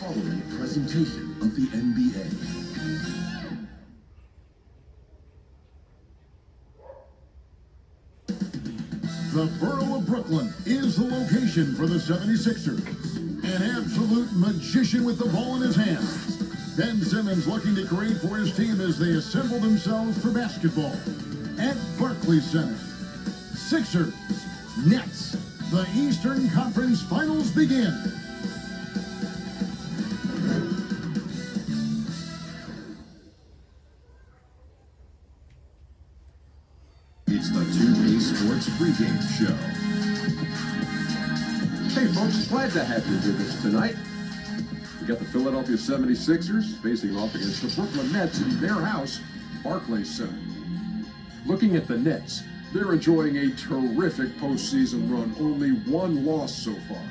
following presentation of the NBA. The borough of Brooklyn is the location for the 76ers. An absolute magician with the ball in his hands. Ben Simmons looking to create for his team as they assemble themselves for basketball. At Barclays Center, Sixers, Nets, the Eastern Conference Finals begin. It's the 2K Sports pregame show. Hey folks, glad to have you with us tonight. We got the Philadelphia 76ers facing off against the Brooklyn Nets in their house, Barclays Center. Looking at the Nets, they're enjoying a terrific postseason run, only one loss so far.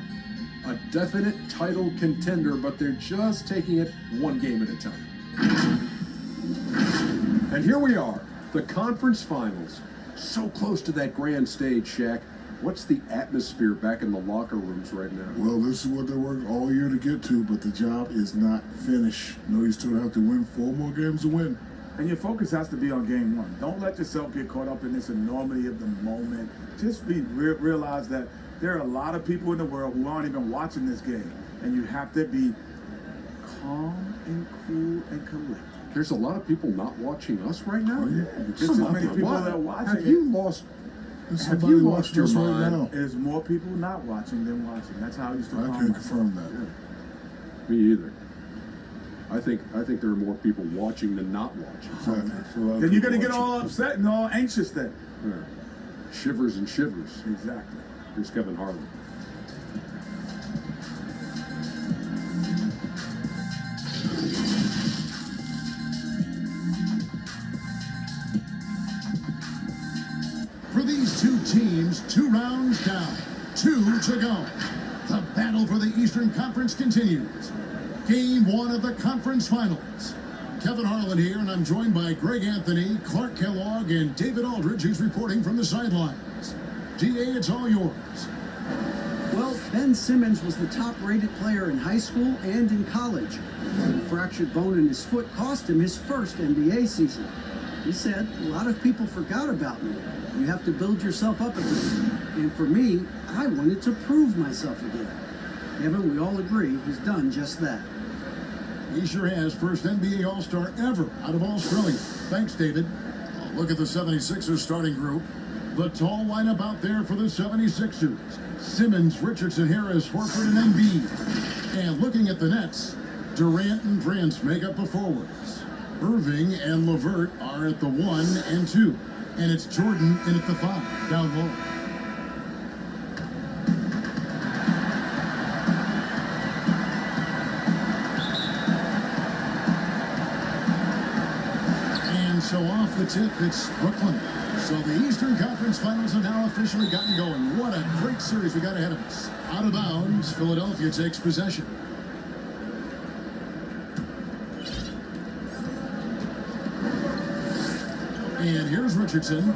A definite title contender, but they're just taking it one game at a time. And here we are, the conference finals. So close to that grand stage, Shaq. What's the atmosphere back in the locker rooms right now? Well, this is what they worked all year to get to, but the job is not finished. You still have to win 4 more games to win. And your focus has to be on game one. Don't let yourself get caught up in this enormity of the moment. Just realize that there are a lot of people in the world who aren't even watching this game. And you have to be calm and cool and collected. There's a lot of people not watching us right now? Oh, yeah. There's so many people that are watching. Have you lost your Right mind? now. There's more people not watching than watching. That's how I used to I calm can't myself. confirm that. Me either. I think there are more people watching than not watching. Exactly. So a lot of Then you're people going to get watching. all upset and all anxious then. Yeah. Shivers and shivers. Exactly. Here's Kevin Harlan. For these two teams, 2 rounds down, 2 to go. The battle for the Eastern Conference continues. Game 1 of the conference finals. Kevin Harlan here, and I'm joined by Greg Anthony, Clark Kellogg, and David Aldridge, who's reporting from the sidelines. DA, it's all yours. Well, Ben Simmons was the top-rated player in high school and in college. A fractured bone in his foot cost him his first NBA season. He said, "A lot of people forgot about me. You have to build yourself up again." And for me, I wanted to prove myself again. Kevin, we all agree he's done just that. He sure has. First NBA All-Star ever out of Australia. Thanks, David. Look at the 76ers starting group. The tall lineup out there for the 76ers. Simmons, Richardson, Harris, Horford, and Embiid. And looking at the Nets, Durant and Prince make up the forwards. Irving and LeVert are at the 1 and 2. And it's Jordan in at the 5, down low. And so off the tip, it's Brooklyn. So the Eastern Conference Finals have now officially gotten going. What a great series we got ahead of us. Out of bounds, Philadelphia takes possession. And here's Richardson.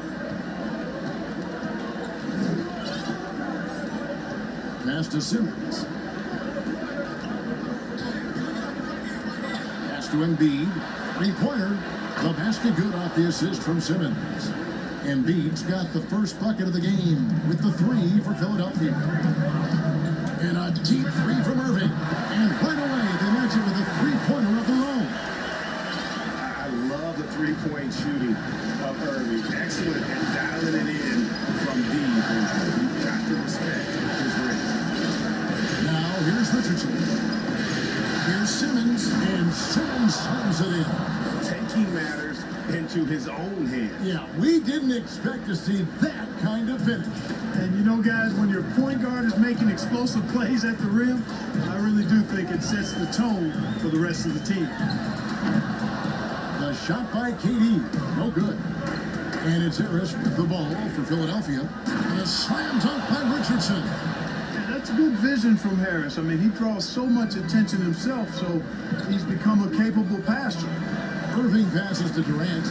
Pass to Simmons. Pass to Embiid. 3-pointer. The basket good off the assist from Simmons. Embiid's got the first bucket of the game with the 3 for Philadelphia. And a deep 3 from Irving. And right away, they match it with a 3-pointer of their own. I love the three-point shooting of Irving. Excellent at dialing it in from deep. You've got to respect his range. Now, here's Richardson. Here's Simmons, and Simmons slams it in. Taking matters into his own hands. Yeah, we didn't expect to see that kind of finish. And guys, when your point guard is making explosive plays at the rim, I really do think it sets the tone for the rest of the team. The shot by KD, no good. And it's Harris with the ball for Philadelphia. And a slam dunk by Richardson. Yeah, that's good vision from Harris. I mean, he draws so much attention himself, so he's become a capable passer. Irving passes to Durant.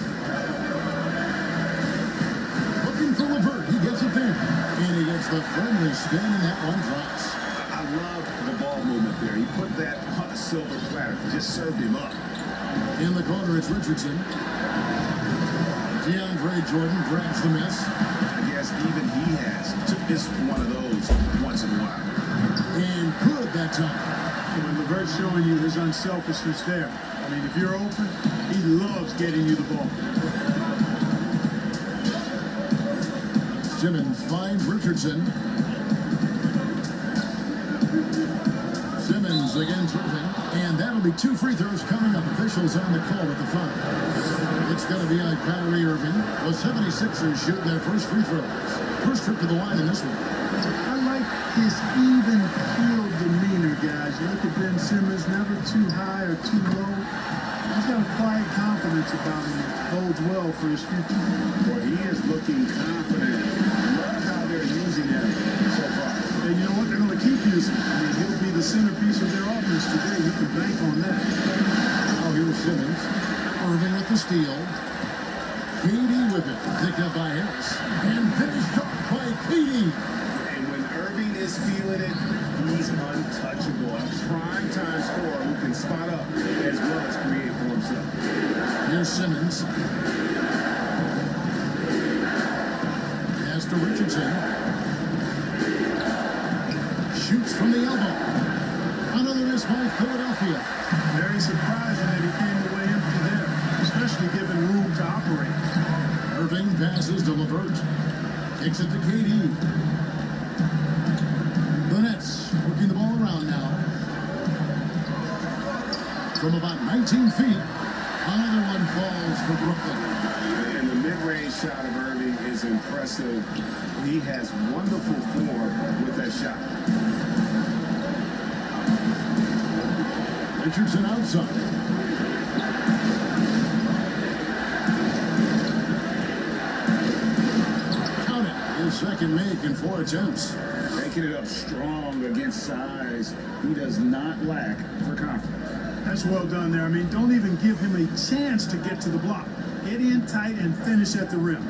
Looking for LeVert, he gets it there. And he gets the friendly spin, and that one drops. I love the ball movement there. He put that on a silver platter. Just served him up. In the corner, it's Richardson. DeAndre Jordan grabs the miss. I guess even he has to miss one of those once in a while. And good that time. When LeVert's showing you his unselfishness there. I mean, if you're open, he loves getting you the ball. Simmons finds Richardson. Simmons against Irving. And that'll be 2 free throws coming up. Officials on the call at the foul. It's going to be on Kyrie Irving. The 76ers shooting their first free throws. First trip to the line in this one. I like his even-keeled demeanor, guys. You look at Ben Simmons, never too high or too low. He's got a quiet confidence about him that bodes well for his future. Well, he is looking confident. Love how they're using him so far. And you know what? They're going to keep using him. I mean, he'll be the centerpiece of their offense today. You can bank on that. Now here's Simmons. Irving with the steal. KD with it. Picked up by Harris. And finished off by KD. And when Irving is feeling it, he's untouchable. A prime-time scorer who can spot up as well as create for himself. Here's Simmons. Pass to Richardson. Shoots from the elbow. Another miss by Philadelphia. Very surprising that he came away empty there, especially given room to operate. Irving passes to LeVert. Kicks it to KD. The Nets working the ball around now. From about 19 feet, another one falls for Brooklyn. And the mid-range shot of Irving is impressive. He has wonderful form with that shot. Richardson outside. Count it. His second make in 4 attempts. Taking it up strong against size. He does not lack for confidence. That's well done there. I mean, don't even give him a chance to get to the block. Get in tight and finish at the rim.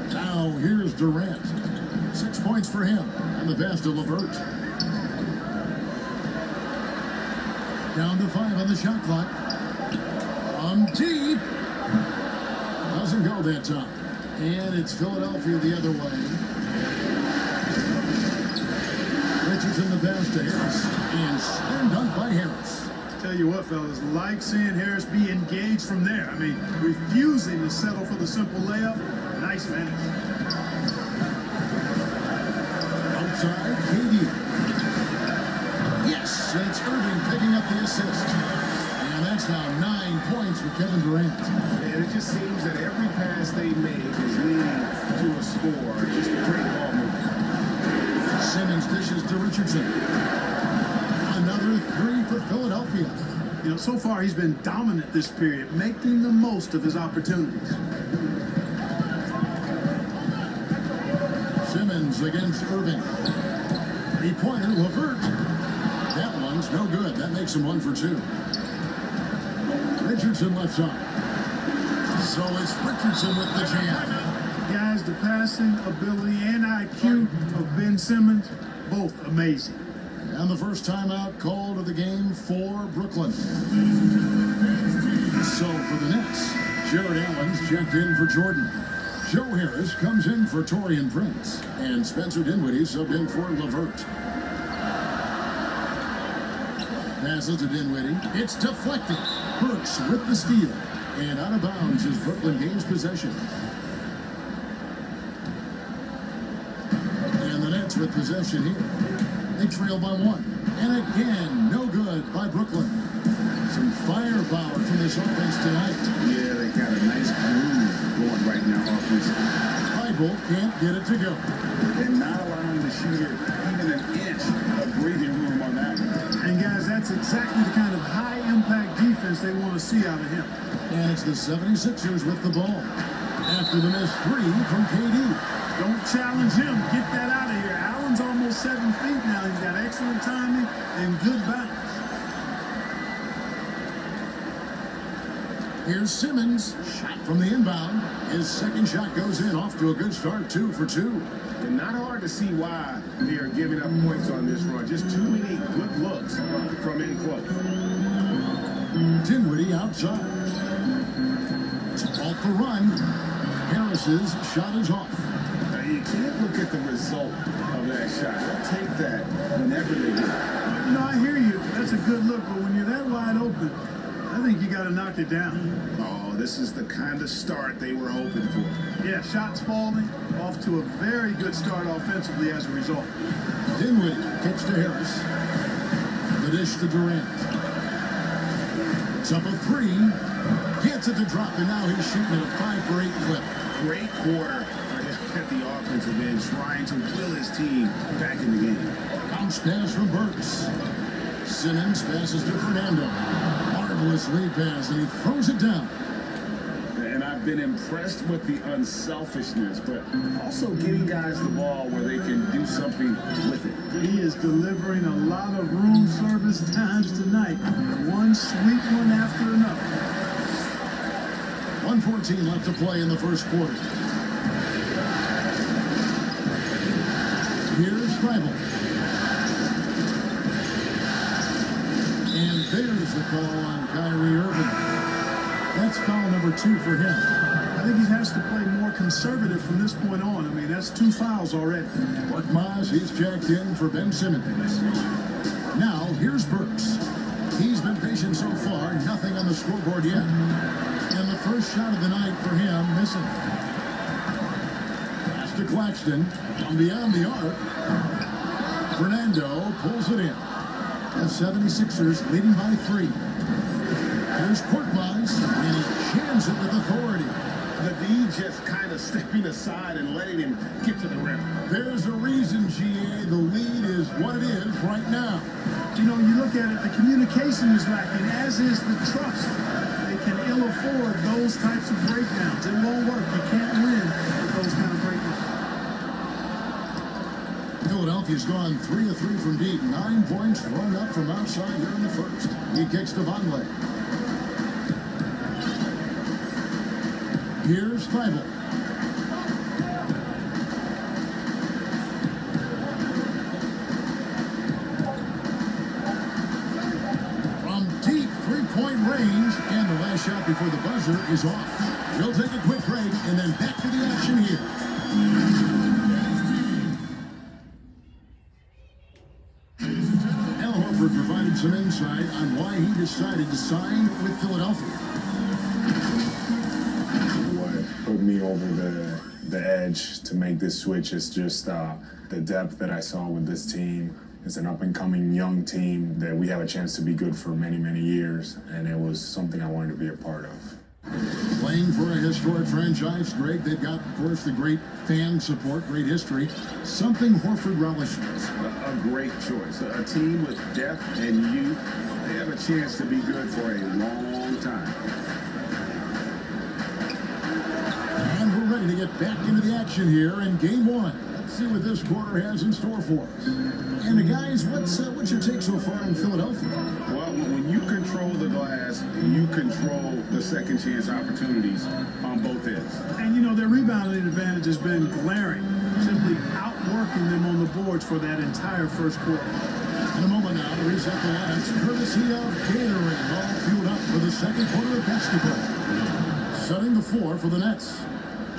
Now here's Durant. 6 points for him. And the pass to LeVert. Down to 5 on the shot clock. From deep. Doesn't go that time. And it's Philadelphia the other way. Richardson the pass to Harris. And slam dunk by Harris. Tell you what, fellas, like seeing Harris be engaged from there. I mean, refusing to settle for the simple layup. Nice finish. Outside, KD. Yes, and it's Irving picking up the assist. And that's now 9 points for Kevin Durant. And it just seems that every pass they make is leading to a score. Just a great ball movement. Simmons dishes to Richardson. Another 3 for Philadelphia. You know, so far he's been dominant this period, making the most of his opportunities. Simmons against Irving. 3-pointer, LeVert. That one's no good. That makes him 1 for 2. Richardson left side. So it's Richardson with the jam. Guys, the passing ability and IQ of Ben Simmons, both amazing. And the first timeout called of the game for Brooklyn. So for the Nets, Jared Allen's checked in for Jordan. Joe Harris comes in for Taurean Prince. And Spencer Dinwiddie subbed in for LeVert. Passes to Dinwiddie. It's deflected. Burks with the steal. And out of bounds as Brooklyn gains possession. And the Nets with possession here. They trail by 1. And again, no good by Brooklyn. Some firepower from this offense tonight. Yeah, they got a nice groove going right now offensively. Bible can't get it to go. And not allowing the shooter even an inch of breathing room on that one. And guys, that's exactly the kind of high-impact defense they want to see out of him. And it's the 76ers with the ball. After the missed 3 from KD. Don't challenge him. Get that out of here. Allen's almost 7 feet now. He's got excellent timing and good balance. Here's Simmons, shot from the inbound. His second shot goes in, off to a good start, 2 for 2. And not hard to see why they are giving up points on this run. Just too many good looks from in close. Dinwiddie outside. Off the run. Harris's shot is off. Now, you can't look at the result of that shot. They'll take that whenever they do. You know, I hear you. That's a good look, but when you're that wide open, I think you got to knock it down. Oh, this is the kind of start they were hoping for. Yeah, shots falling, off to a very good start offensively as a result. Dinwiddie kicks to Harris. The dish to Durant. It's up a 3. Gets it to drop, and now he's shooting at a 5 for 8 clip. Great quarter at the offensive end, trying to will his team back in the game. Bounce pass from Burks. Simmons passes to Fernando. Marvelous lead pass, and he throws it down. And I've been impressed with the unselfishness, but also getting guys the ball where they can do something with it. He is delivering a lot of room service times tonight. One sweet one after another. 1:14 left to play in the first quarter. Here's Thybulle. And there's the call on Kyrie Irving. That's foul number 2 for him. I think he has to play more conservative from this point on. I mean, that's 2 fouls already. Mark Maz, he's checked in for Ben Simmons. Now, here's Burks. He's been patient so far, nothing on the scoreboard yet. And the first shot of the night for him, missing. Pass to Claxton, from beyond the arc. Fernando pulls it in. The 76ers leading by 3. Here's Korkmaz, and he jams it with authority. The D just kind of stepping aside and letting him get to the rim. There's a reason, GA, the lead is what it is right now. You know, you look at it, the communication is lacking, as is the trust. They can ill afford those types of breakdowns. It won't work. You can't win with those kind of breakdowns. Philadelphia's gone 3 of 3 from deep. 9 points run up from outside here in the first. He kicks to Vonleh. Here's Thybulle. From deep 3-point range, and the last shot before the buzzer is off. We'll take a quick break and then back to the action here. Al Horford provided some insight on why he decided to sign with Philadelphia. What put me over the edge to make this switch is just the depth that I saw with this team. It's an up-and-coming young team that we have a chance to be good for many, many years, and it was something I wanted to be a part of. Playing for a historic franchise, Greg, they've got, of course, the great fan support, great history. Something Horford relishes. A great choice. A team with depth and youth. They have a chance to be good for a long time. And we're ready to get back into the action here in Game 1. Let's see what this quarter has in store for us. And guys, what's your take so far in Philadelphia? Well, when you control the glass, you control the second chance opportunities on both ends. And, you know, their rebounding advantage has been glaring, simply outworking them on the boards for that entire first quarter. In a moment now to reset the lines, courtesy of Gatorade, all fueled up for the second quarter of basketball. Setting the floor for the Nets.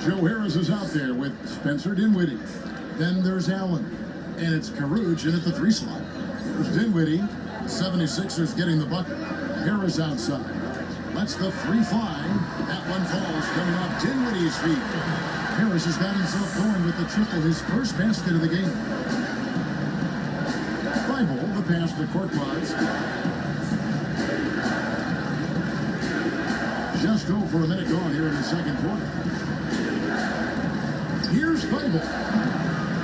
Joe Harris is out there with Spencer Dinwiddie. Then there's Allen. And it's Caruge in at the 3 slot. There's Dinwiddie. 76ers getting the bucket. Harris outside. Lets the 3 fly. That one falls coming off Dinwiddie's feet. Harris has got himself going with the triple, his first basket of the game. Thybulle, the pass to Korkmaz. Just over a minute gone here in the second quarter. Here's Thybulle.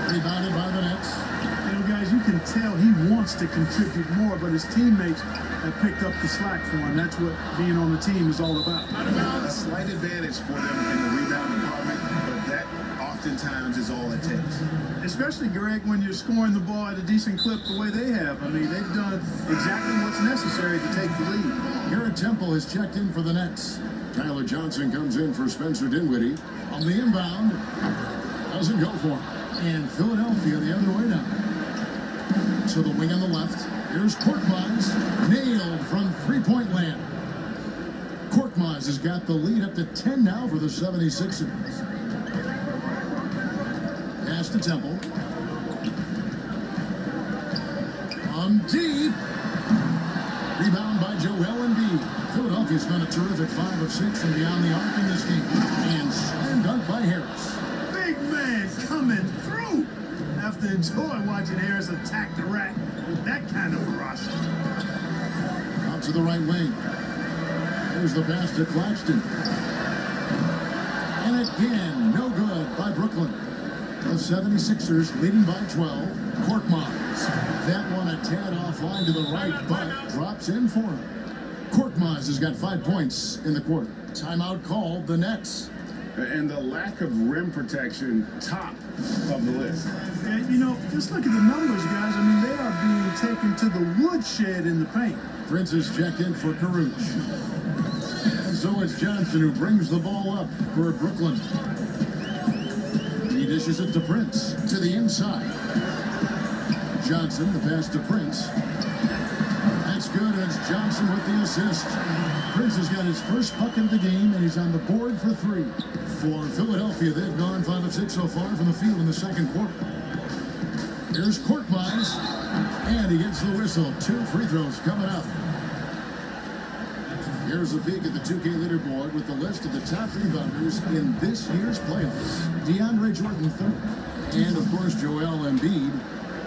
Rebounded by the Nets. You know, guys, you can tell he wants to contribute more, but his teammates have picked up the slack for him. That's what being on the team is all about. A slight advantage for them in the rebound department, but that oftentimes is all it takes. Especially, Greg, when you're scoring the ball at a decent clip the way they have. I mean, they've done exactly what's necessary to take the lead. Garrett Temple has checked in for the Nets. Tyler Johnson comes in for Spencer Dinwiddie. On the inbound, doesn't go for him. And Philadelphia the other way now. To the wing on the left. Here's Korkmaz, nailed from three-point land. Korkmaz has got the lead up to 10 now for the 76ers. Pass to Temple. On deep. Rebound by Joel Embiid. Philadelphia's done a terrific 5 of 6 from beyond the arc in this game. And slam dunk by Harris. Big man coming through. Have to enjoy watching Harris attack the rack with that kind of ferocity. Out to the right wing. There's the pass to Claxton. And again, no good by Brooklyn. The 76ers leading by 12. Korkmaz. That one a tad offline to the right, but drops in for him. Korkmaz has got 5 points in the quarter. Timeout called the Nets. And the lack of rim protection, top of the list. And, you know, just look at the numbers, guys. I mean, they are being taken to the woodshed in the paint. Prince is checked in for Caruth. And so it's Johnson who brings the ball up for Brooklyn. He dishes it to Prince to the inside. Johnson, the pass to Prince. That's good. It's Johnson with the assist. Prince has got his first bucket of the game, and he's on the board for 3. For Philadelphia, they've gone 5 of 6 so far from the field in the second quarter. Here's Korkmaz, and he gets the whistle. 2 free throws coming up. Here's a peek at the 2K leaderboard with the list of the top rebounders in this year's playoffs. DeAndre Jordan third, and of course Joel Embiid.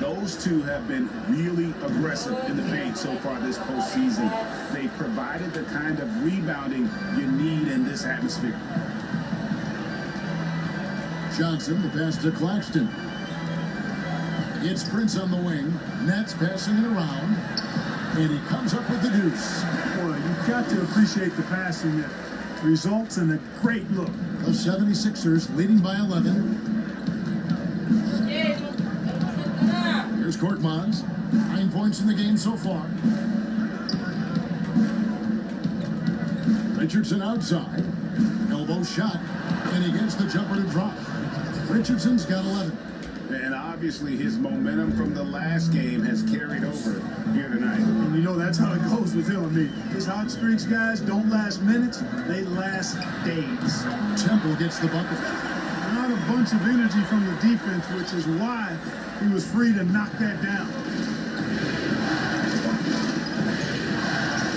Those two have been really aggressive in the paint so far this postseason. They've provided the kind of rebounding you need in this atmosphere. Johnson, the pass to Claxton. It's Prince on the wing. Nets passing it around. And he comes up with the deuce. Boy, you've got to appreciate the passing that results in a great look. The 76ers leading by 11. Here's Korkmaz. 9 points in the game so far. Richardson outside. Elbow shot. And he gets the jumper to drop. Richardson's got 11. And obviously his momentum from the last game has carried over here tonight. And you know that's how it goes with him. I mean, his hot streaks, guys, don't last minutes. They last days. Temple gets the bucket. Not a bunch of energy from the defense, which is why he was free to knock that down.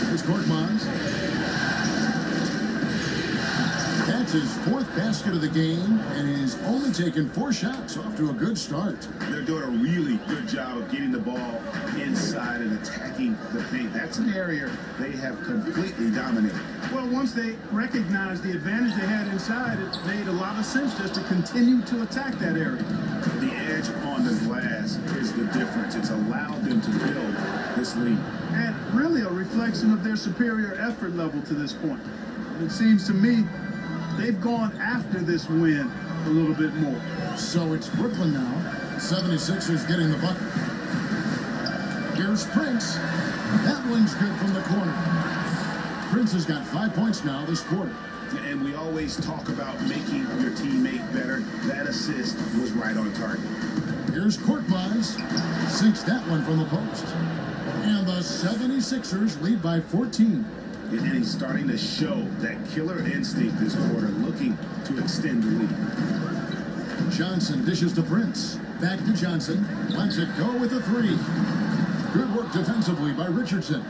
Here's Korkmaz. That's his 4th basket of the game, and he's only taken 4 shots, off to a good start. They're doing a really good job of getting the ball inside and attacking the paint. That's an area they have completely dominated. Well, once they recognized the advantage they had inside, it made a lot of sense just to continue to attack that area. The edge on the glass is the difference. It's allowed them to build this lead. And really a reflection of their superior effort level to this point. It seems to me they've gone after this win a little bit more. So it's Brooklyn now. 76ers getting the bucket. Here's Prince. That one's good from the corner. Prince has got 5 points now this quarter. And we always talk about making your teammate better. That assist was right on target. Here's Korkmaz. Sinks that one from the post. And the 76ers lead by 14. And he's starting to show that killer instinct this quarter, looking to extend the lead. Johnson dishes to Prince. Back to Johnson. Lets it go with a 3. Good work defensively by Richardson.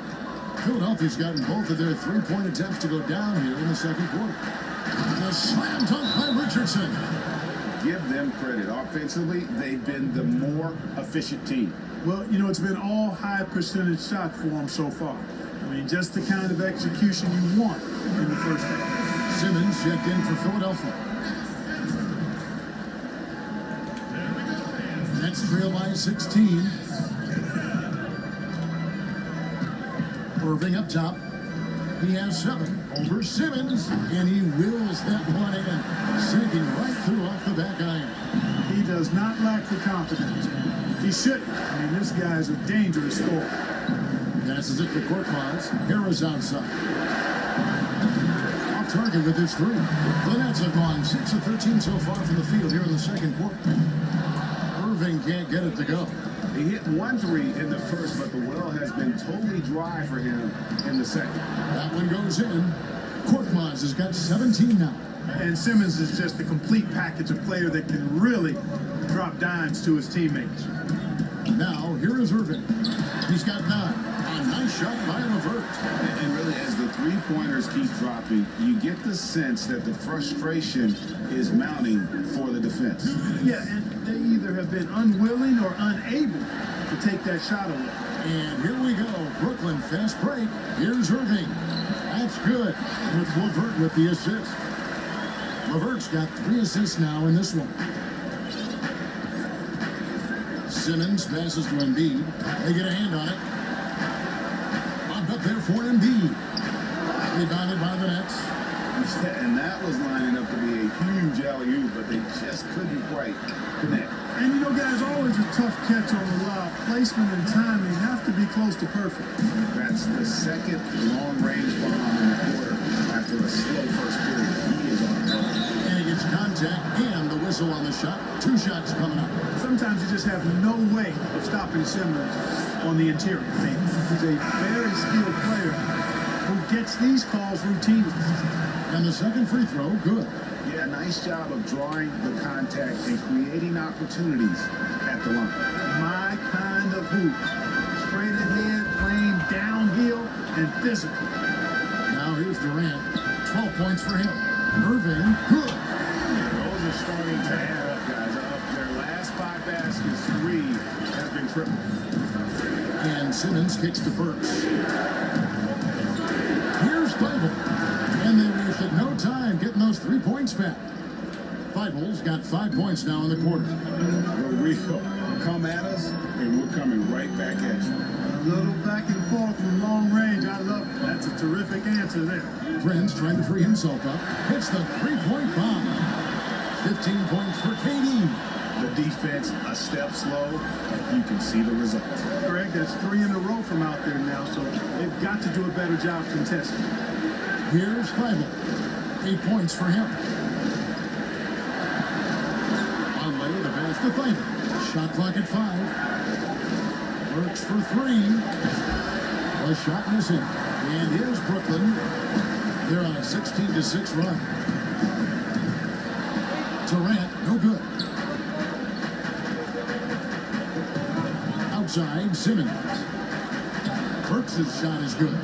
Philadelphia's gotten both of their 3-point attempts to go down here in the second quarter. The slam dunk by Richardson. Give them credit. Offensively, they've been the more efficient team. Well, you know, it's been all high percentage shots for them so far. I mean, just the kind of execution you want in the first half. Simmons checked in for Philadelphia. Nets trail by 16. Irving up top. He has 7 over Simmons, and he wills that one in, sinking right through off the back iron. He does not lack the confidence. He shouldn't. I mean, this guy is a dangerous scorer. Passes it to Korkmaz. Harris outside. Off target with his 3. The Nets have gone 6 of 13 so far from the field here in the second quarter. Irving can't get it to go. He hit 1 3 in the first, but the well has been totally dry for him in the second. That one goes in. Korkmaz has got 17 now. And Simmons is just a complete package of player that can really drop dimes to his teammates. Now, here is Irving. He's got 9. A nice shot by Levert. And really, as the three-pointers keep dropping, you get the sense that the frustration is mounting for the defense. Yeah, and they either have been unwilling or unable to take that shot away. And here we go. Brooklyn fast break. Here's Irving. That's good. With Levert with the assist. Levert's got 3 assists now in this one. Simmons passes to Embiid. They get a hand on it. Lobbed up there for Embiid. Rebounded by the Nets. And that was lining up to be a huge alley-oop, but they just couldn't quite connect. And you know, guys, always a tough catch on the lob. Placement and timing have to be close to perfect. That's the second long-range bomb in the quarter after a slow first period. He is on a roll. And he gets contact and the whistle on the shot. 2 shots coming up. Sometimes you just have no way of stopping Simmons on the interior. I mean, he's a very skilled player who gets these calls routinely. And the second free throw, good. Yeah, nice job of drawing the contact and creating opportunities at the line. My kind of hoop. Straight ahead, playing downhill, and physical. Now here's Durant. 12 points for him. Irving, good. Those are starting to add up, guys. Up their last 5 baskets, 3 has been tripled. And Simmons kicks to Burks. Here's Feibel. And they wasted no time getting those 3 points back. Feibel's got 5 points now in the quarter. Here we go. Come at us, and we're coming right back at you. A little back and forth from long range. I love it. That's a terrific answer there. Prince trying to free himself up. Hits the 3-point bomb. 15 points for KD. The defense a step slow, and you can see the results. Greg, that's 3 in a row from out there now, so they've got to do a better job contesting. Here's Feibel. 8 points for him. On way the pass to Feibel. Shot clock at 5. Works for 3. A shot missing. And here's Brooklyn. They're on a 16-6 run. Durant, no good. Outside, Simmons. Burks' shot is good.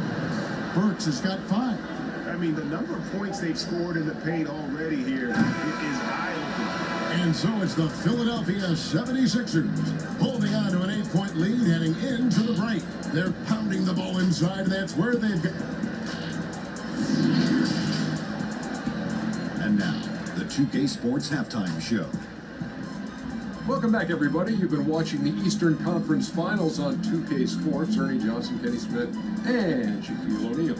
Burks has got 5. I mean, the number of points they've scored in the paint already here is eye-opening. And so it's the Philadelphia 76ers holding on to an 8-point lead heading into the break. They're pounding the ball inside, and that's where they've got. And now, the 2K Sports Halftime Show. Welcome back, everybody. You've been watching the Eastern Conference Finals on 2K Sports. Ernie Johnson, Kenny Smith, and Shaquille O'Neal.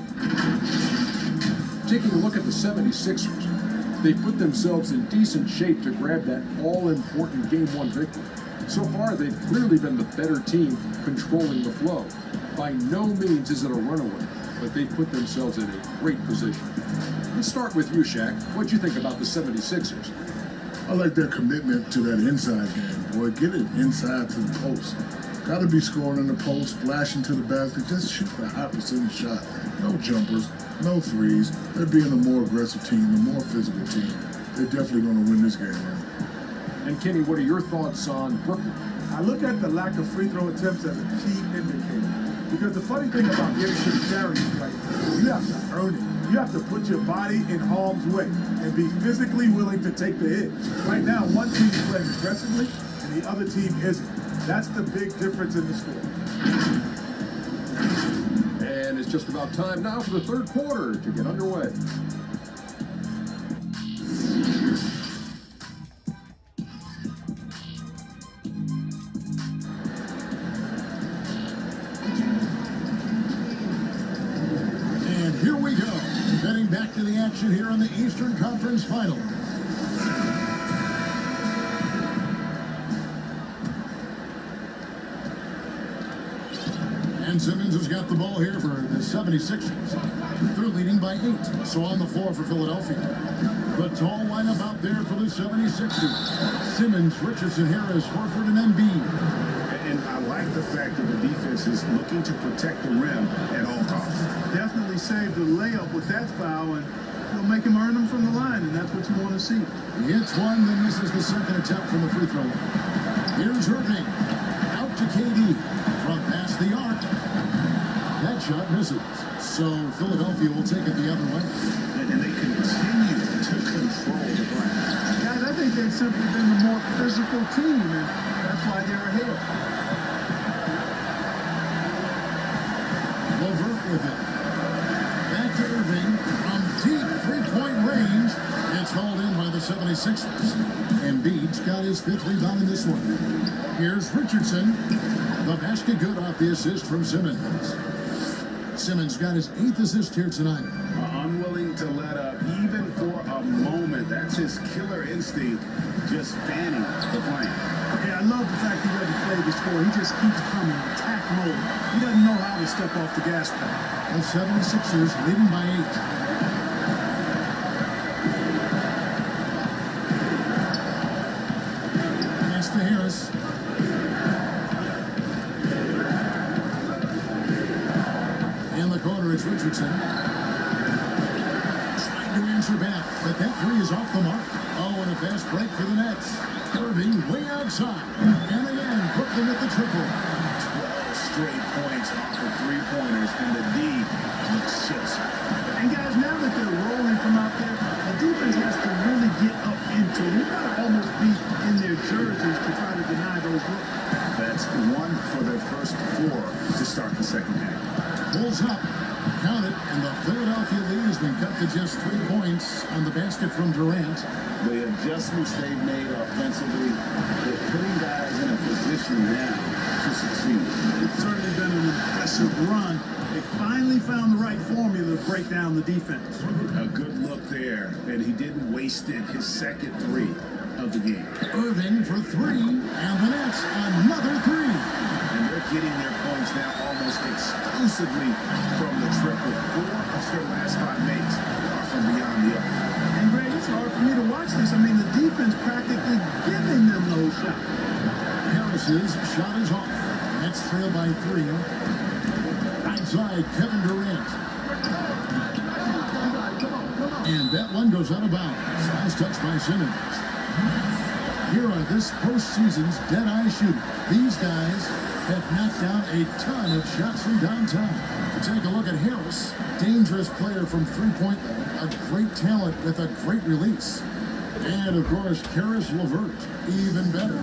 Taking a look at the 76ers, they put themselves in decent shape to grab that all-important Game 1 victory. So far, they've clearly been the better team controlling the flow. By no means is it a runaway, but they put themselves in a great position. Let's start with you, Shaq. What'd you think about the 76ers? I like their commitment to that inside game. Boy, get it inside to the post. Got to be scoring in the post, flashing to the basket. Just shoot a high percentage shot. No jumpers, no threes. They're being a more aggressive team, a more physical team. They're definitely going to win this game, man. And Kenny, what are your thoughts on Brooklyn? I look at the lack of free throw attempts as a key indicator. Because the funny thing about getting to the charity play, you have to earn it. You have to put your body in harm's way and be physically willing to take the hit. Right now, one team is playing aggressively and the other team isn't. That's the big difference in the score. And it's just about time now for the third quarter to get underway. Here we go. Heading back to the action here in the Eastern Conference Finals. And Simmons has got the ball here for the 76ers. They're leading by 8. So on the floor for Philadelphia. The tall lineup out there for the 76ers. Simmons, Richardson, Harris, Horford, and Embiid. And I like the fact that the defense is looking to protect the rim at all costs. Definitely saved the layup with that foul, and it'll make him earn them from the line, and that's what you want to see. He hits one, then misses the second attempt from the free throw line. Here's Irving. Out to KD. From past the arc. That shot misses. So Philadelphia will take it the other way. And they continue to control the glass. Guys, I think they've simply been the more physical team, and that's why they're ahead. Levert with it. Back to Irving from deep three-point range. It's hauled in by the 76ers. Embiid's got his 5th rebound in this one. Here's Richardson. The basket good off the assist from Simmons. Simmons got his 8th assist here tonight. Unwilling to let up even for a moment. That's his killer instinct, just fanning the flame. Yeah, I love the fact he doesn't play the score. He just keeps coming, attack mode. He doesn't know how to step off the gas pedal. The 76ers leading by 8. Pass to Harris. In the corner, it's Richardson. Trying to answer back, but that three is off the mark. Oh, and a fast break for the Nets. Irving way outside. And again, Brooklyn with the triple. 12 straight points off of three-pointers, and the D looks just. And guys, now that they're rolling from out there, the defense has to really get up into it. You've got to almost be in their jerseys to try to deny those looks. That's 1 for their first 4 to start the second half. Pulls up. Count it. And the Philadelphia lead has been cut to just 3 points on the basket from Durant. The adjustments they've made offensively, they're putting guys in a position now to succeed. It's certainly been an impressive run. They finally found the right formula to break down the defense. A good look there, and he didn't waste it. His second 3 of the game. Irving for 3. And the Nets another 3. And they're getting their points now almost exclusively from the triple. 4 of their last 5 makes are from beyond the arc. And Greg, it's hard for me to watch this. I mean, the defense practically giving them those shots. Harris's shot is off. Nets trail by 3. Outside, Kevin Durant. And that one goes out of bounds. Last touch by Simmons. Here are this postseason's dead-eye shooting. These guys have knocked down a ton of shots from downtown. Take a look at Harris. Dangerous player from three-point line. A great talent with a great release. And, of course, Karis LeVert. Even better.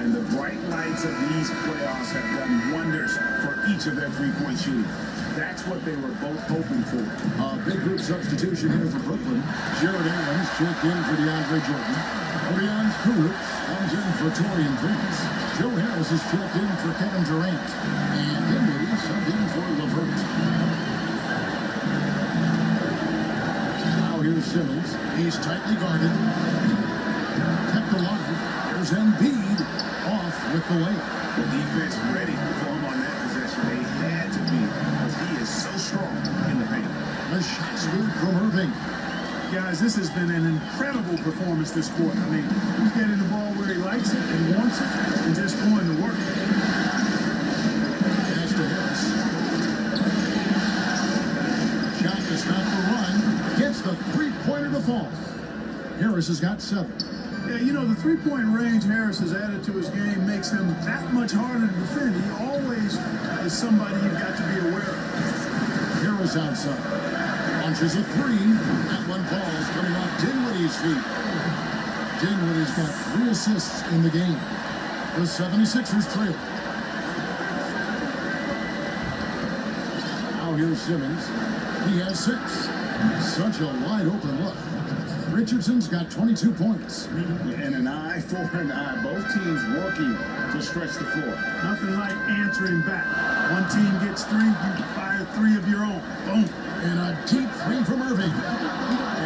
And the bright lights of these playoffs have done wonders for each of their three-point shooting. That's what they were both hoping for. A big group substitution here for Brooklyn. Jared Allen's checked in for DeAndre Jordan. Orion Kurucs comes in for Torian Prince. Joe Harris is checked in for Kevin Durant. And Dinwiddie subbed in for LeVert. Now here's Simmons. He's tightly guarded. Kept alive. There's Embiid off with the layup. The defense ready for him on that possession. They had to be, because he is so strong in the paint. The shot's good from Irving. Guys, this has been an incredible performance this quarter. I mean, he's getting the ball where he likes it and wants it and just going to work. Pass to Harris. Shot to stop the run. Gets the three-pointer to fall. Harris has got 7. Yeah, you know, the three-point range Harris has added to his game makes him that much harder to defend. He always is somebody you've got to be aware of. Harris outside. Launches a 3. That one falls coming off Dinwiddie's feet. Dinwiddie's got 3 assists in the game. The 76ers trail. Now here's Simmons. He has 6. Such a wide open look. Richardson's got 22 points. And an eye for an eye. Both teams working to stretch the floor. Nothing like answering back. One team gets 3, you fire 3 of your own. Boom. And a deep three from Irving.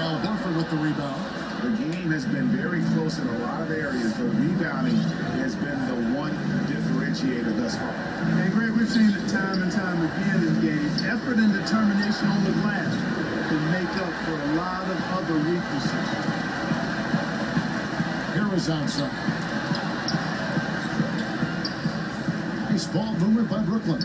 Al Horford with the rebound. The game has been very close in a lot of areas, but rebounding has been the one differentiator thus far. And Greg, we've seen it time and time again in games. Effort and determination on the glass can make up for a lot of other weaknesses. Here is outside. Nice ball movement by Brooklyn.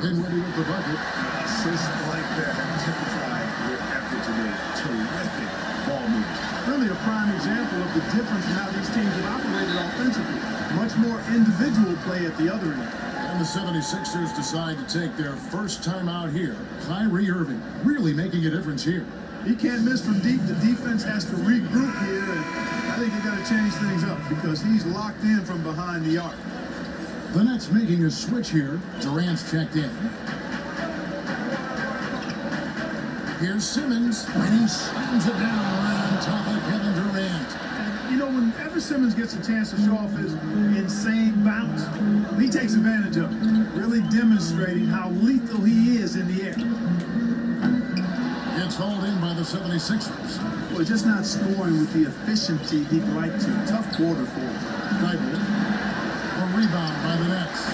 Dinwiddie with the bucket. Assists like that typify your effort today. Terrific ball movement. Really a prime example of the difference in how these teams have operated offensively. Much more individual play at the other end. And the 76ers decide to take their first time out here. Kyrie Irving really making a difference here. He can't miss from deep. The defense has to regroup here, and I think they got to change things up because he's locked in from behind the arc. The Nets making a switch here. Durant's checked in. Here's Simmons, and he slams it down right on top of Kevin Durant. And, you know, whenever Simmons gets a chance to show off his insane bounce, he takes advantage of it, really demonstrating how lethal he is in the air. Gets hauled in by the 76ers. Well, just not scoring with the efficiency he'd like to. Tough quarter for him. Knightley. A rebound by the Nets.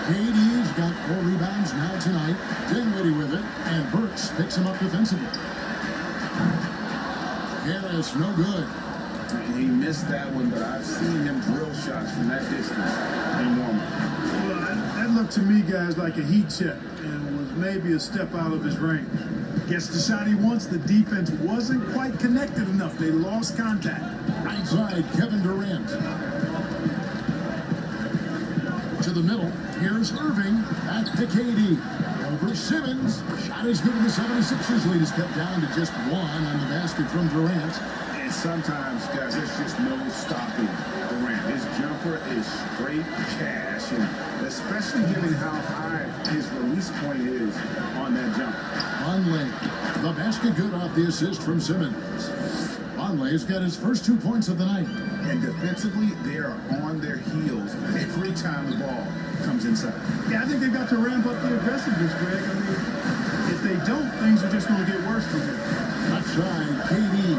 KD's got 4 rebounds now tonight. Dinwiddie with it, and Burks picks him up defensively. Harris, no good. He missed that one, but I've seen him drill shots from that distance in warm-up. Well, that looked to me, guys, like a heat check and was maybe a step out of his range. Gets the shot he wants. The defense wasn't quite connected enough. They lost contact. Right side, Kevin Durant. To the middle, here's Irving. Back to KD. Over Simmons. Shot is good, and the 76ers lead is cut down to just 1 on the basket from Durant. And sometimes, guys, there's just no stopping Durant. His jumper is straight cash, and especially given how high his release point is on that jumper. Vonleh, the basket good off the assist from Simmons. Vonleh's got his first 2 points of the night. And defensively, they are on their heels every time the ball comes inside. Yeah, I think they've got to ramp up the aggressiveness, Greg. I mean, if they don't, things are just going to get worse from here. Left side, KD.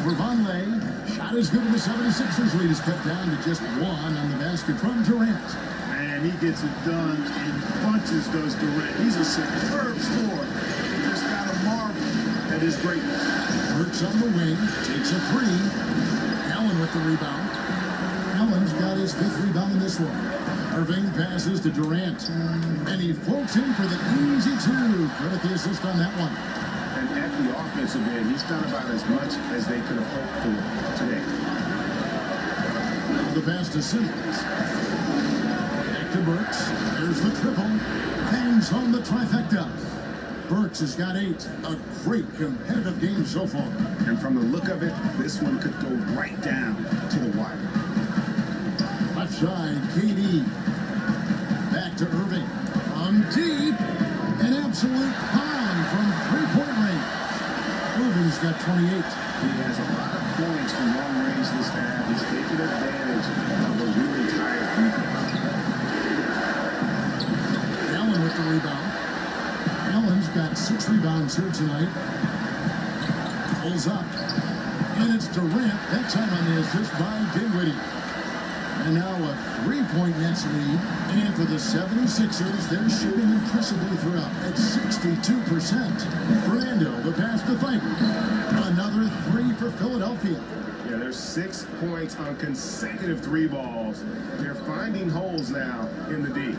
Over Vonleh. Shot is good, and the 76ers lead is cut down to just 1 on the basket from Durant. Man, he gets it done in bunches, does Durant. He's a superb scorer. You just got to marvel at his greatness. Burks on the wing, takes a 3. Allen with the rebound. Allen's got his 5th rebound in this one. Irving passes to Durant, and he floats in for the easy 2. Credit the assist on that one. And at the offensive end, he's done about as much as they could have hoped for today. Now the pass to Simmons. Back to Burks. There's the triple. Bangs home the trifecta. Burks has got 8. A great competitive game so far. And from the look of it, this one could go right down to the wire. Left side, KD. Back to Irving. On deep. An absolute pound from 3-point range. Irving's got 28. He has a lot of points from long range this half. He's taking advantage of a really tired defense. Allen with the rebound. Allen's got 6 rebounds here tonight. Pulls up. And it's Durant, that time on the assist by Dinwiddie. And now a 3-point Nets lead. And for the 76ers, they're shooting impressively throughout at 62%. Fernando, the pass to Thybulle. Another 3 for Philadelphia. Yeah, there's 6 points on consecutive 3 balls. They're finding holes now in the D.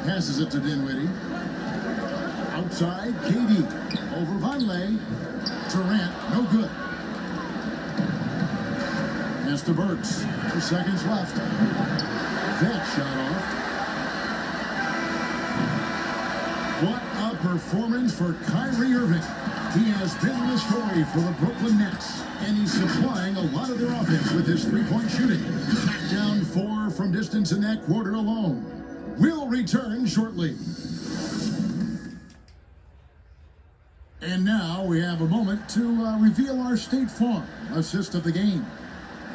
Passes it to Dinwiddie. Outside, KD. Over Vonleh. Durant, no good. Pass to Burks. 2 seconds left. That shot off. What a performance for Kyrie Irving. He has been the story for the Brooklyn Nets, and he's supplying a lot of their offense with his 3-point shooting. Down 4 from distance in that quarter alone. We'll return shortly. And now we have a moment to reveal our State Farm assist of the game.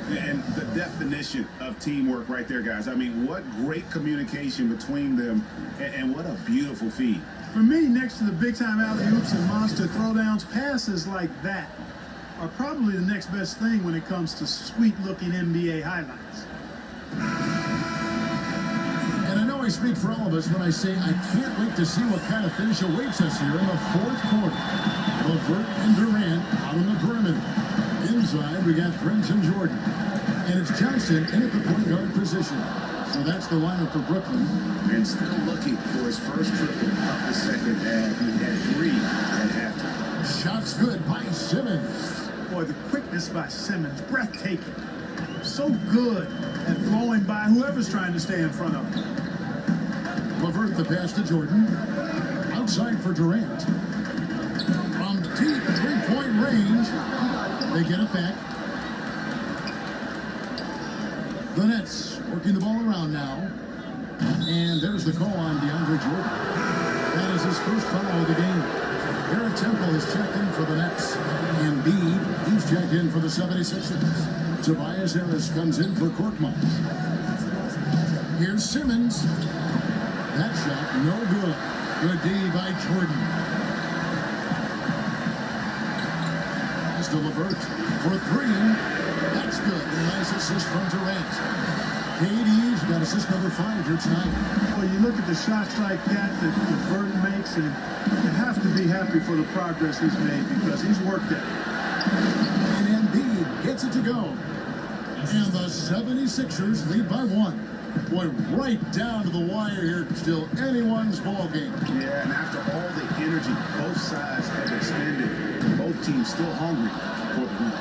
And the definition of teamwork right there, guys. I mean, what great communication between them, and what a beautiful feed. For me, next to the big-time alley-oops and monster throwdowns, passes like that are probably the next best thing when it comes to sweet-looking NBA highlights. And I know I speak for all of us when I say I can't wait to see what kind of finish awaits us here in the fourth quarter. LeVert and Durant out on the perimeter. Inside, we got Prince and Jordan. And it's Johnson in at the point guard position. So that's the lineup for Brooklyn. And still looking for his first triple of the second half. He had 3 at halftime. Shots good by Simmons. Boy, the quickness by Simmons, breathtaking. So good at blowing by whoever's trying to stay in front of him. LeVert the pass to Jordan. Outside for Durant. From deep three-point range. They get it back. The Nets working the ball around now. And there's the call on DeAndre Jordan. That is his first foul of the game. Garrett Temple is checked in for the Nets. Embiid, he's checked in for the 76ers. Tobias Harris comes in for Korkmaz. Here's Simmons. That shot, no good. Good D by Jordan. Pass to LeVert for 3. That's good. A nice assist from Durant. KD's got assist number 5 here tonight. Well, you look at the shots like that LeVert makes, and you have to be happy for the progress he's made because he's worked at it. And Embiid gets it to go. And the 76ers lead by 1. Boy, right down to the wire here. Still anyone's ball game. Yeah, and after all the energy both sides have expended, both teams still hungry for the win.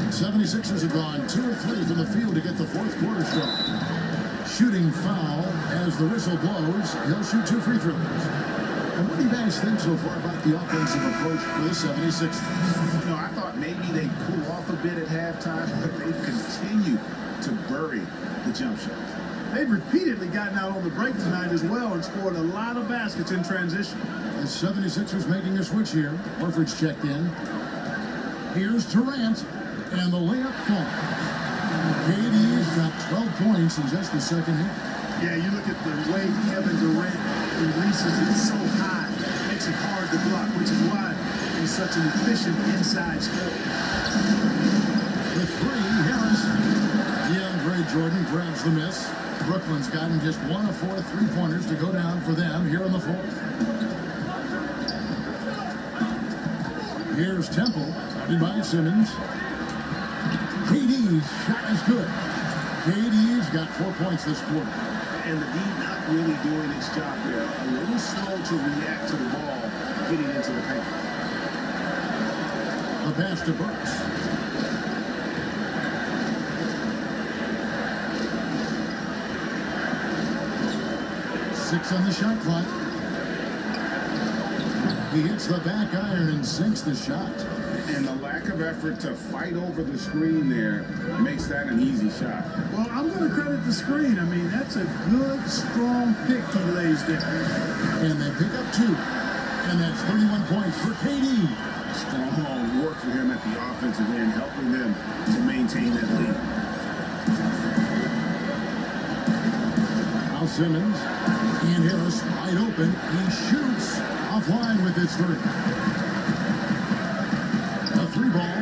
76ers have gone 2 of 3 from the field to get the fourth quarter started. Shooting foul as the whistle blows. He'll shoot 2 free throws. And what do you guys think so far about the offensive approach for the 76ers? You know, I thought maybe they'd cool off a bit at halftime, but they've continued to bury the jump shot. They've repeatedly gotten out on the break tonight as well and scored a lot of baskets in transition. The 76ers making a switch here. Horford's checked in. Here's Durant. And the layup falls. KD's got 12 points in just the second half. Yeah, you look at the way Kevin Durant releases it so high, makes it hard to block, which is why he's such an efficient inside scorer. The 3, Harris. DeAndre Jordan grabs the miss. Brooklyn's gotten just 1 of 4 3-pointers to go down for them here in the fourth. Here's Temple, guarded by Simmons. KD's shot is good. KD's got 4 points this quarter. And the D not really doing its job there. A little slow to react to the ball getting into the paint. The pass to Burks. Six on the shot clock. He hits the back iron and sinks the shot. And the lack of effort to fight over the screen there makes that an easy shot. Well, I'm going to credit the screen. I mean, that's a good, strong pick he lays there. And they pick up 2. And that's 31 points for KD. Strong work for him at the offensive end, helping them to maintain that lead. Now Simmons and Harris wide open. He shoots offline with his 3. A 3 ball.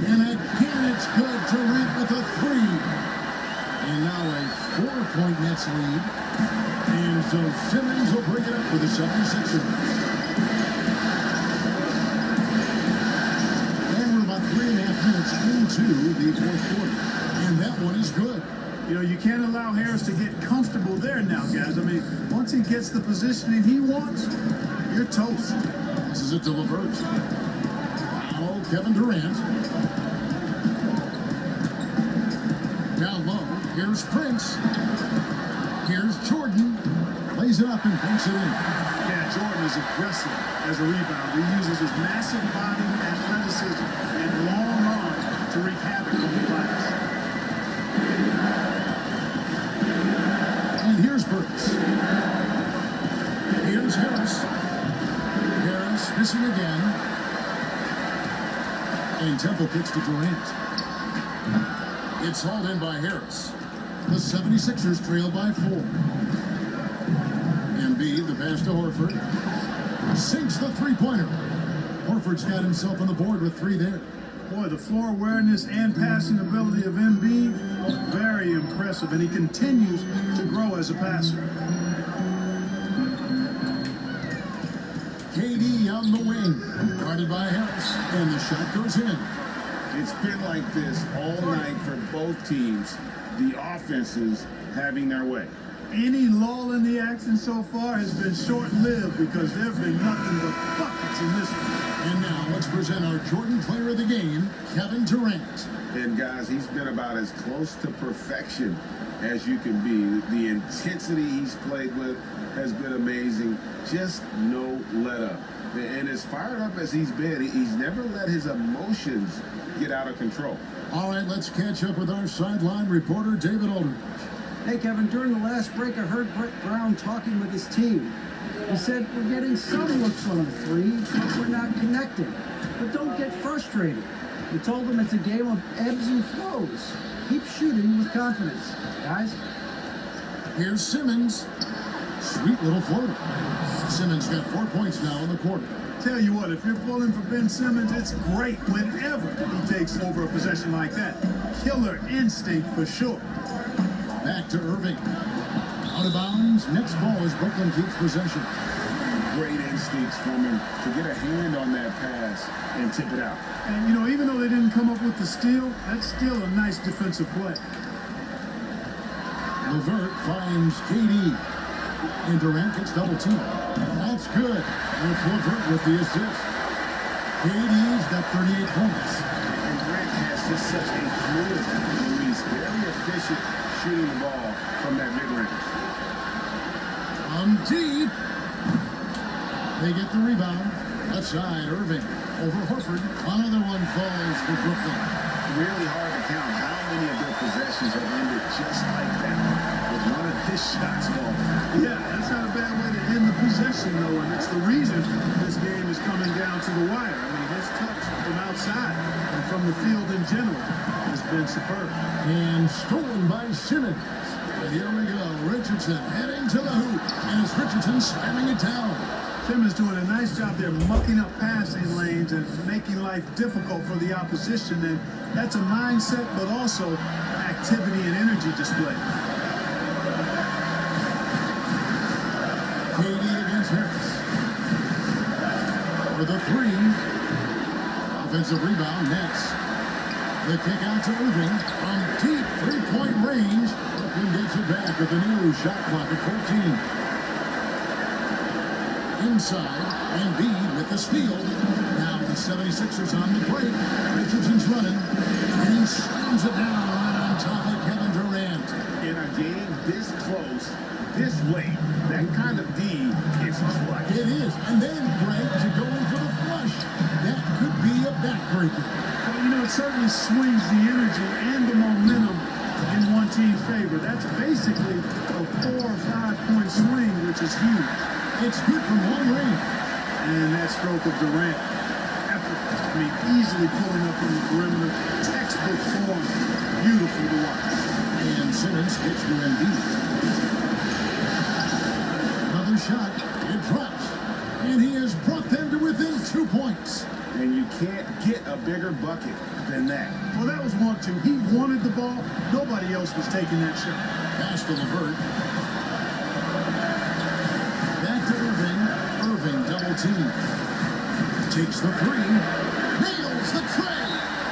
And again, it's good. Durant with a 3. And now a 4-point Nets lead. And so Simmons will bring it up for the 76ers. And we're about 3.5 minutes into the fourth quarter. And that one is good. You know, you can't allow Harris to get comfortable there now, guys. I mean, once he gets the positioning he wants, you're toast. This is it to LeVert. Now Kevin Durant. Down low. Here's Prince. Here's Jordan. Lays it up and banks it in. Yeah, Jordan is aggressive as a rebounder. He uses his massive body, athleticism, and long arms to wreak havoc on the glass. And here's Burks. Here's Harris. Harris missing again. And Temple kicks to Durant. It's hauled in by Harris. The 76ers trail by 4. And Embiid, the pass to Horford. Sinks the three-pointer. Horford's got himself on the board with 3 there. Boy, the floor awareness and passing ability of Embiid, very impressive, and he continues to grow as a passer. KD on the wing, guarded by Harris, and the shot goes in. It's been like this all night for both teams. The offenses having their way. Any lull in the action so far has been short-lived because there have been nothing but buckets in this one. And now let's present our Jordan Player of the Game, Kevin Durant. And guys, he's been about as close to perfection as you can be. The intensity he's played with has been amazing. Just no let up. And as fired up as he's been, he's never let his emotions get out of control. All right, let's catch up with our sideline reporter, David Aldridge. Hey, Kevin, during the last break, I heard Brett Brown talking with his team. He said, we're getting some looks on the three, but we're not connecting. But don't get frustrated. He told them it's a game of ebbs and flows. Keep shooting with confidence, guys. Here's Simmons. Sweet little floater. Simmons got 4 points now in the quarter. Tell you what, if you're pulling for Ben Simmons, it's great whenever he takes over a possession like that. Killer instinct for sure. Back to Irving. Out of bounds. Next ball as Brooklyn keeps possession. Great instincts from him to get a hand on that pass and tip it out. And, you know, even though they didn't come up with the steal, that's still a nice defensive play. LeVert finds KD. And Durant gets double teamed. That's good. And it's LeVert with the assist. KD's got 38 points. And Durant has just such a fluid release. Very efficient shooting the ball from that mid-range. Deep. They get the rebound. Left side, Irving. Over Horford. Another one falls for Brooklyn. Really hard to count how many of their possessions have ended just like that. With one of his shots falling. Yeah, that's not a bad way to end the possession, though, and it's the reason this game is coming down to the wire. I mean, his touch from outside and from the field in general has been superb. And stolen by Simmons. And here we go. Richardson heading to the hoop. And it's Richardson slamming it down. Simmons doing a nice job there mucking up passing lanes and making life difficult for the opposition. And that's a mindset, but also activity and energy display. KD against Harris. For the three. Offensive rebound, Nets. The kick out to Irving from deep three-point range. Brooklyn gets it back with a new shot clock at 14. Inside, Embiid with the steal. Now the 76ers on the break. Richardson's running, and he slams it down right on top of Kevin Durant. In a game this close, this late, that kind of D is clutch. It is, and then Greg to go in for the flush. That could be a backbreaker. Well, you know, it certainly swings the energy and the momentum in one team's favor. That's basically a 4 or 5 point swing, which is huge. It's good from long range. And that stroke of Durant, I mean, easily pulling up on the perimeter, textbook form, beautiful to watch. And Simmons gets to Embiid. Another shot, it drops. And he has brought them to within 2 points. And you can't get a bigger bucket than that. Well, that was 1-2. He wanted the ball. Nobody else was taking that shot. Pass to LeVert. Back to Irving. Irving double team. Takes the three. Nails the tray.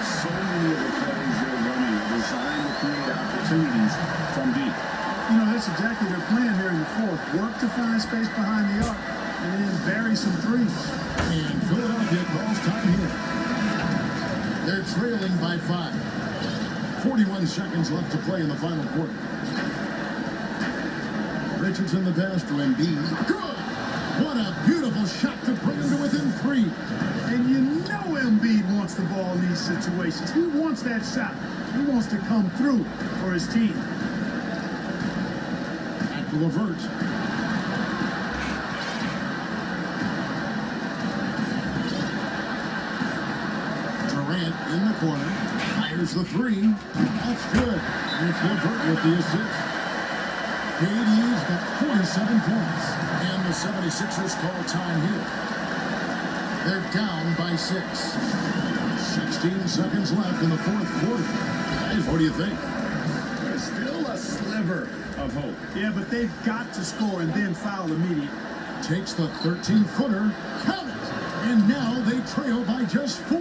So many of the plays they're running are designed to create opportunities from deep. You know, that's exactly their plan here in the fourth. Work to find space behind the arc and then bury some threes. And Philadelphia calls time here. They're trailing by 5. 41 seconds left to play in the final quarter. Richardson the pass to Embiid. Good! What a beautiful shot to bring him to within 3. And you know Embiid wants the ball in these situations. He wants that shot. He wants to come through for his team. Back to LeVert. Durant in the corner. Fires the 3. That's good. And it's LeVert with the assist. KD's got 47 points. And the 76ers call time here. They're down by 6. 16 seconds left in the fourth quarter. Guys, what do you think? There's still a sliver of hope. Yeah, but they've got to score and then foul immediately. Takes the 13-footer. Count it! And now they trail by just 4.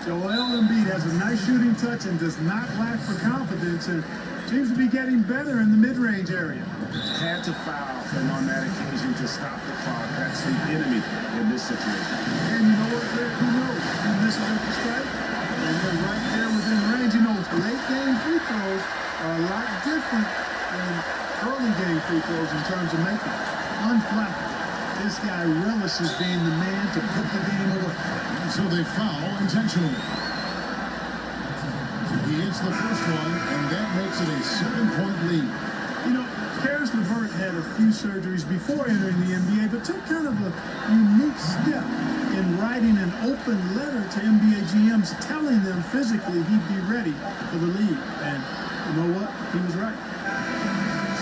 Joel Embiid has a nice shooting touch and does not lack for confidence and seems to be getting better in the mid-range area. Had to foul him on that occasion to stop the clock. That's the enemy in this situation. And you know what, Rick? Who knows? He misses with the strike, and they're right there within range. You know, late game free throws are a lot different than early game free throws in terms of making it. Unflappable. This guy relishes being the man to put the game away. So they foul intentionally. He hits the first one, and that makes it a 7-point lead. You know, Karis LeVert had a few surgeries before entering the NBA, but took kind of a unique step in writing an open letter to NBA GMs telling them physically he'd be ready for the league. And you know what? He was right.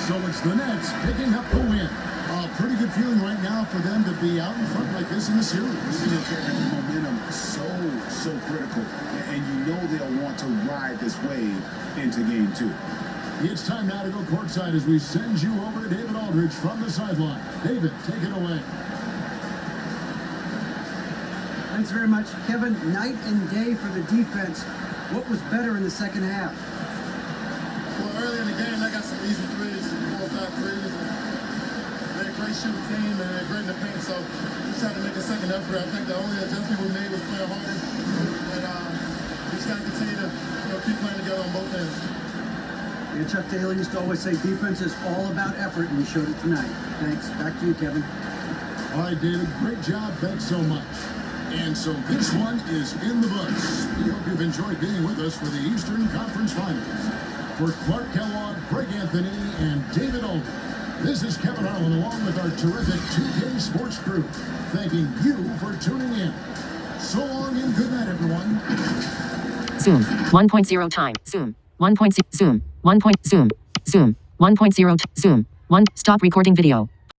So it's the Nets picking up the win. A pretty good feeling right now for them to be out in front like this in the series. Momentum so critical, and you know they'll want to ride this wave into game 2. It's time now to go courtside as we send you over to David Aldridge from the sideline. David, take it away. Thanks very much, Kevin. Night and day for the defense. What was better in the second half? Well, early in the game, they got some easy threes, 4 or 5 threes. They're a great shooting team and they're great in the paint, so we just had to make a second effort. I think the only adjustment we made was playing harder, and we just got to continue to keep playing together on both ends. And Chuck Daly used to always say defense is all about effort, and you showed it tonight. Thanks. Back to you, Kevin. All right, David, great job. Thanks so much. And so this one is in the books. We hope you've enjoyed being with us for the Eastern Conference Finals. For Clark Kellogg, Greg Anthony, and David Aldridge, this is Kevin Harlan along with our terrific 2K Sports crew, thanking you for tuning in. So long and good night, everyone. Zoom. 1.0 time. Zoom. 1.0. Zoom. 1. Zoom. Zoom. 1.0. Zoom. 1. Stop recording video.